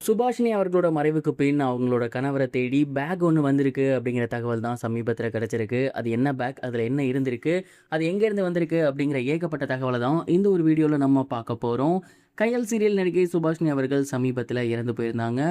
சுபாஷினி அவர்களோட மறைவுக்கு பின் அவங்களோட கணவரை தேடி பேக் ஒன்று வந்திருக்கு அப்படிங்கிற தகவல் தான் சமீபத்தில் கிடச்சிருக்கு. அது என்ன பேக், அதில் என்ன இருந்திருக்கு, அது எங்கேருந்து வந்திருக்கு அப்படிங்கிற ஏகப்பட்ட தகவலை தான் இந்த ஒரு வீடியோவில் நம்ம பார்க்க போகிறோம். கையல் சீரியல் நடிகை சுபாஷினி அவர்கள் சமீபத்தில் இறந்து போயிருந்தாங்க.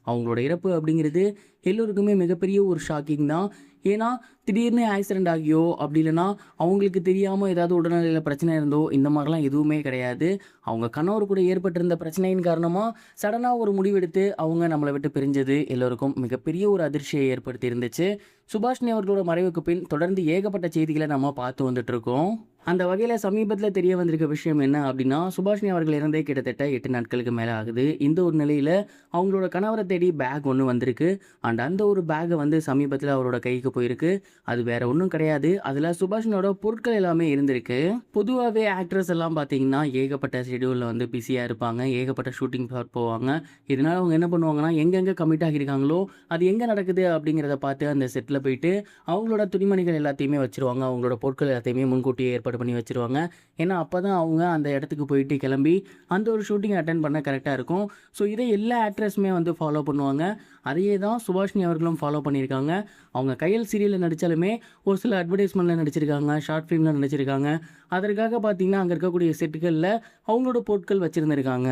அவங்களோட இறப்பு அப்படிங்கிறது எல்லோருக்குமே மிகப்பெரிய ஒரு ஷாக்கிங் தான். ஏன்னா திடீர்னு ஆக்சிடென்ட் ஆகியோ அப்படி இல்லைன்னா அவங்களுக்கு தெரியாமல் ஏதாவது உடல்நிலையில் பிரச்சனை இருந்தோ இந்த மாதிரிலாம் எதுவுமே கிடையாது. அவங்க கணவர் கூட ஏற்பட்டிருந்த பிரச்சனையின் காரணமாக சடனாக ஒரு முடிவெடுத்து அவங்க நம்மளை விட்டு பிரிஞ்சது எல்லோருக்கும் மிகப்பெரிய ஒரு அதிர்ச்சியை ஏற்படுத்தி இருந்துச்சு. சுபாஷினி அவர்களோட மறைவுக்கு பின் தொடர்ந்து ஏகப்பட்ட செய்திகளை நம்ம பார்த்து வந்துட்டு இருக்கோம். அந்த வகையில் சமீபத்தில் தெரிய வந்திருக்க விஷயம் என்ன அப்படின்னா, சுபாஷினி அவர்கள் இறந்தே கிட்டத்தட்ட 8 நாட்களுக்கு மேலே ஆகுது. இந்த ஒரு நிலையில் அவங்களோட கணவரை தேடி பேக் ஒன்று வந்திருக்கு. அண்ட் அந்த ஒரு பேக்கை வந்து சமீபத்தில் அவரோட கைக்கு போயிருக்கு. அது வேற ஒன்றும் கிடையாது, அதில் சுபாஷினியோட பொருட்கள் எல்லாமே இருந்திருக்கு. பொதுவாகவே ஆக்ட்ரஸ் எல்லாம் பார்த்தீங்கன்னா ஏகப்பட்ட ஷெடியூலில் வந்து பிஸியாக இருப்பாங்க, ஏகப்பட்ட ஷூட்டிங் ஸ்பாட் போவாங்க. இதனால் அவங்க என்ன பண்ணுவாங்கன்னா எங்கெங்கே கமிட் ஆகியிருக்காங்களோ அது எங்கே நடக்குது அப்படிங்கிறத பார்த்து அந்த செட்டில் போயிட்டு அவங்களோட துணிமணிகள் எல்லாத்தையுமே வச்சுருவாங்க, அவங்களோட பொருட்கள் எல்லாத்தையுமே முன்கூட்டியே ஏற்பாடு பண்ணி வச்சுருவாங்க. ஏன்னா அப்போ தான் அவங்க அந்த இடத்துக்கு போயிட்டு கிளம்பி அந்த ஒரு ஷூட்டிங் அட்டென்ட் பண்ண கரெக்டாக இருக்கும். ஸோ இதை எல்லா ஆக்ட்ரஸுமே வந்து ஃபாலோ பண்ணுவாங்க. அதையே தான் சுபாஷினி அவர்களும் ஃபாலோ பண்ணியிருக்காங்க. அவங்க கையல் சீரியலில் நடித்தாலுமே ஒரு சில அட்வர்டைஸ்மெண்ட்டில் நடிச்சிருக்காங்க, ஷார்ட் ஃபிலிமில் நடிச்சிருக்காங்க. அதற்காக பார்த்தீங்கன்னா அங்கே இருக்கக்கூடிய செட்டுகளில் அவங்களோட பொருட்கள் வச்சுருந்துருக்காங்க.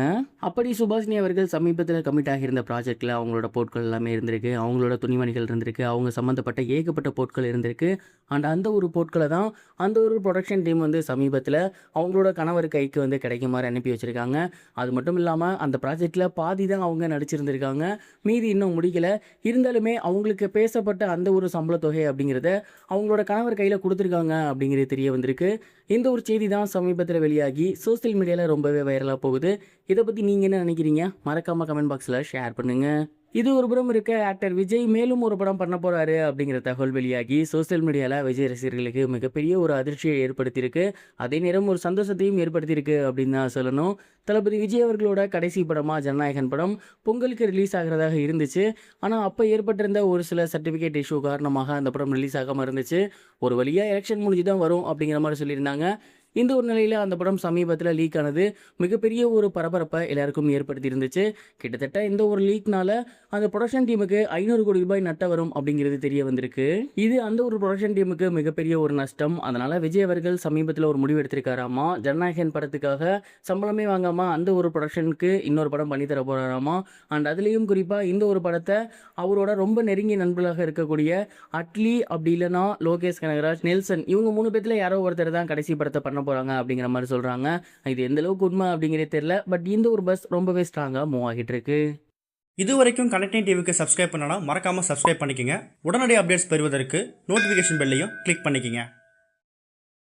அப்படி சுபாஷினி அவர்கள் சமீபத்தில் கமிட் ஆகியிருந்த ப்ராஜெக்டில் அவங்களோட பொருட்கள் எல்லாமே இருந்திருக்கு, அவங்களோட துணிமணிகள் இருந்திருக்கு, அவங்க சம்மந்தப்பட்ட ஏகப்பட்ட பொருட்கள் இருந்திருக்கு. அண்ட் அந்த ஒரு பொருட்களை தான் அந்த ஒரு ப்ரொடக்ஷன் டீம் வந்து சமீபத்தில் அவங்களோட கணவர் கைக்கு வந்து கிடைக்குமாறு அனுப்பி வச்சுருக்காங்க. அது மட்டும் இல்லாமல் அந்த ப்ராஜெக்டில் பாதி தான் அவங்க நடிச்சிருந்திருக்காங்க, மீதி இன்னும் முடிக்கலை. இருந்தாலுமே அவங்களுக்கு பேசப்பட்ட அந்த ஒரு சம்பள தொகை அப்படிங்கிறத அவங்களோட கணவர் கையில் கொடுத்துருக்காங்க அப்படிங்கிறது தெரிய வந்திருக்கு. இந்த ஒரு செய்தி தான் சமீபத்தில் வெளியாகி சோசியல் மீடியாவில் ரொம்பவே வைரலாக போகுது. இதை பற்றி நீங்கள் என்ன நினைக்கிறீங்க? மறக்காமல் கமெண்ட் பாக்ஸில் ஷேர் பண்ணுங்கள். இது ஒரு புறம் இருக்க, ஆக்டர் விஜய் மேலும் ஒரு படம் பண்ண போகிறாரு அப்படிங்கிற தகவல் வெளியாகி சோசியல் மீடியாவில் விஜய் ரசிகர்களுக்கு மிகப்பெரிய ஒரு அதிர்ச்சியை ஏற்படுத்தியிருக்கு. அதே நேரம் ஒரு சந்தோஷத்தையும் ஏற்படுத்தியிருக்கு அப்படின்னு தான் சொல்லணும். தளபதி விஜய் அவர்களோட கடைசி படமாக ஜனநாயகன் படம் பொங்கலுக்கு ரிலீஸ் ஆகிறதாக இருந்துச்சு. ஆனால் அப்போ ஏற்பட்டிருந்த ஒரு சில சர்டிஃபிகேட் இஷ்யூ காரணமாக அந்த படம் ரிலீஸ் ஆகாமல் இருந்துச்சு. ஒரு வழியாக எலெக்ஷன் முடிஞ்சு தான் வரும் அப்படிங்கிற மாதிரி சொல்லியிருந்தாங்க. இந்த ஒரு நிலையில் அந்த படம் சமீபத்தில் லீக் ஆனது மிகப்பெரிய ஒரு பரபரப்பை எல்லாருக்கும் ஏற்படுத்தி இருந்துச்சு. கிட்டத்தட்ட இந்த ஒரு லீக்னால அந்த ப்ரொடக்ஷன் டீமுக்கு 500 கோடி ரூபாய் நட்ட வரும் அப்படிங்கிறது தெரிய வந்திருக்கு. இது அந்த ஒரு ப்ரொடக்ஷன் டீமுக்கு மிகப்பெரிய ஒரு நஷ்டம். அதனால் விஜய் அவர்கள் சமீபத்தில் ஒரு முடிவு எடுத்திருக்காராமா, ஜனநாயகன் படத்துக்காக சம்பளமே வாங்காமல் அந்த ஒரு ப்ரொடக்ஷனுக்கு இன்னொரு படம் பண்ணி தர போகிறாராமா. அண்ட் அதுலேயும் குறிப்பாக இந்த ஒரு படத்தை அவரோட ரொம்ப நெருங்கிய நண்பர்களாக இருக்கக்கூடிய அட்லி, அப்படி இல்லைனா லோகேஷ் கனகராஜ், நெல்சன், இவங்க 3 பேத்தில் யாரோ ஒருத்தர் தான் கடைசி படத்தை பண்ண போகிறாங்க அப்படிங்கிற மாதிரி சொல்கிறாங்க. இது எந்த அளவுக்கு உண்மை அப்படிங்கிறதே தெரியல. பட் இந்த ஒரு பஸ் ரொம்பவே ஸ்ட்ராங்காக மூவ் ஆகிட்டு இருக்கு. இது வரைக்கும் கனெக்டிங் டிவிக்கு சப்ஸ்கிரைப் பண்ணனா மறக்காமல் சப்ஸ்கிரைப் பண்ணிக்கங்க. உடனடி அப்டேட்ஸ் பெறுவதற்கு நோட்டிஃபிகேஷன் பெல்லையும் கிளிக் பண்ணிக்கங்க.